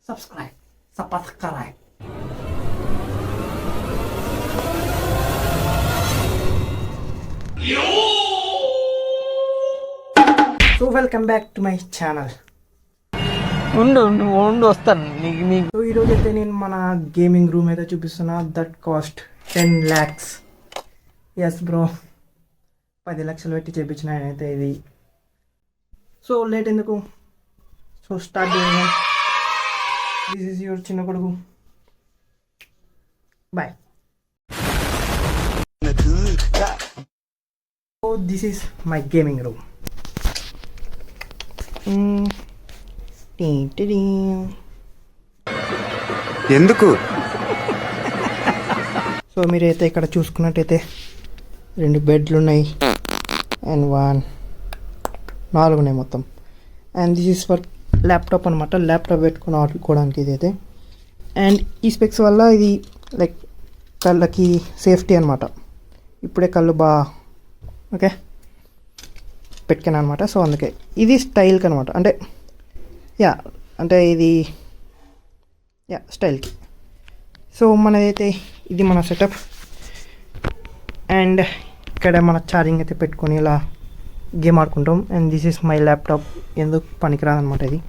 subscribe. Subscribe. So welcome back to my channel. ఉండు వస్తాను నీకు సో ఈరోజు అయితే నేను మన గేమింగ్ రూమ్ అయితే చూపిస్తున్నా. That cost 10 lakhs. Yes bro, 10 లక్షలు పెట్టి చేయించిన అయితే ఇది. సో లేట్ ఎందుకు, సో స్టార్ట్ చేయండి. దిస్ ఈజ్ యువర్ చిన్న కొడుకు. Bye. So this is my gaming room. ఎందుకు? సో మీరైతే ఇక్కడ చూసుకున్నట్టయితే 2 బెడ్లు ఉన్నాయి అండ్ 4 ఉన్నాయి మొత్తం. And this is for laptop అనమాట. ల్యాప్టాప్ పెట్టుకుని ఆడుకోవడానికి ఇది అయితే. అండ్ ఈ స్పెక్స్ వల్ల ఇది లైక్ కళ్ళకి సేఫ్టీ అనమాట. ఇప్పుడే కళ్ళు ఓకే పెట్టుకుని అనమాట. సో అందుకే ఇది స్టైల్కి అనమాట. అంటే ఇది స్టైల్కి. సో మనదైతే ఇది మన సెటప్. అండ్ ఇక్కడ మన ఛార్జింగ్ అయితే పెట్టుకొని ఇలా గేమ్ ఆడుకుంటాం. And this is my laptop. ఎందుకు పనికిరాదనమాట ఇది.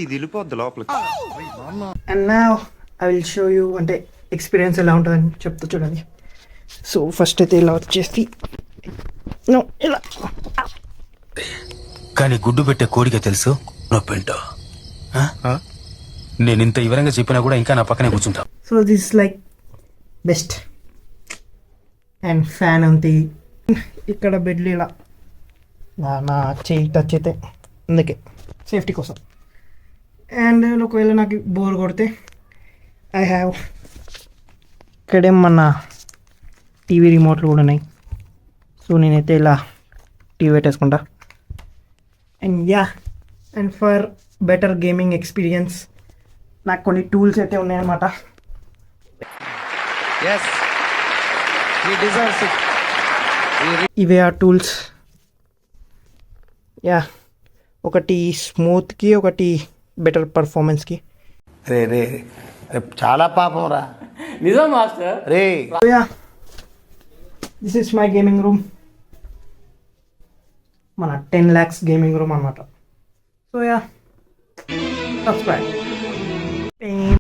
ఇది వెళ్ళిపోద్ది లోపలికి. అండ్ నా ఐ విల్ షో యూ అంటే ఎక్స్పీరియన్స్ ఎలా ఉంటుందని చెప్తా చూడండి. సో ఫస్ట్ అయితే ఇలా వచ్చేసి ఇలా కానీ గుడ్డు పెట్టే కోడిగా తెలుసు నొప్పింటో. నేను ఇంత వివరంగా చెప్పినా కూడా ఇంకా నా పక్కనే కూర్చుంటా. So this like best. And fan ఉంది ఇక్కడ. బెడ్లు ఇలా నా చెయ్యి టచ్ అయితే అందుకే సేఫ్టీ కోసం. అండ్ ఒకవేళ నాకు బోర్ కొడితే ఐ హ్యావ్ ఇక్కడే మన టీవీ రిమోట్లు కూడా ఉన్నాయి. సో నేనైతే ఇలా టీవీ పెట్టేసుకుంటా. And for better gaming experience నాకు కొన్ని టూల్స్ అయితే ఉన్నాయన్నమాట. ఇవే ఆ టూల్స్. ఒకటి స్మూత్కి, ఒకటి బెటర్ పర్ఫార్మెన్స్కి. రే చాలా పాపం రా. నిజం master. Ray this is my gaming room. మన 10 lakhs గేమింగ్ రూమ్ అనమాట. So subscribe.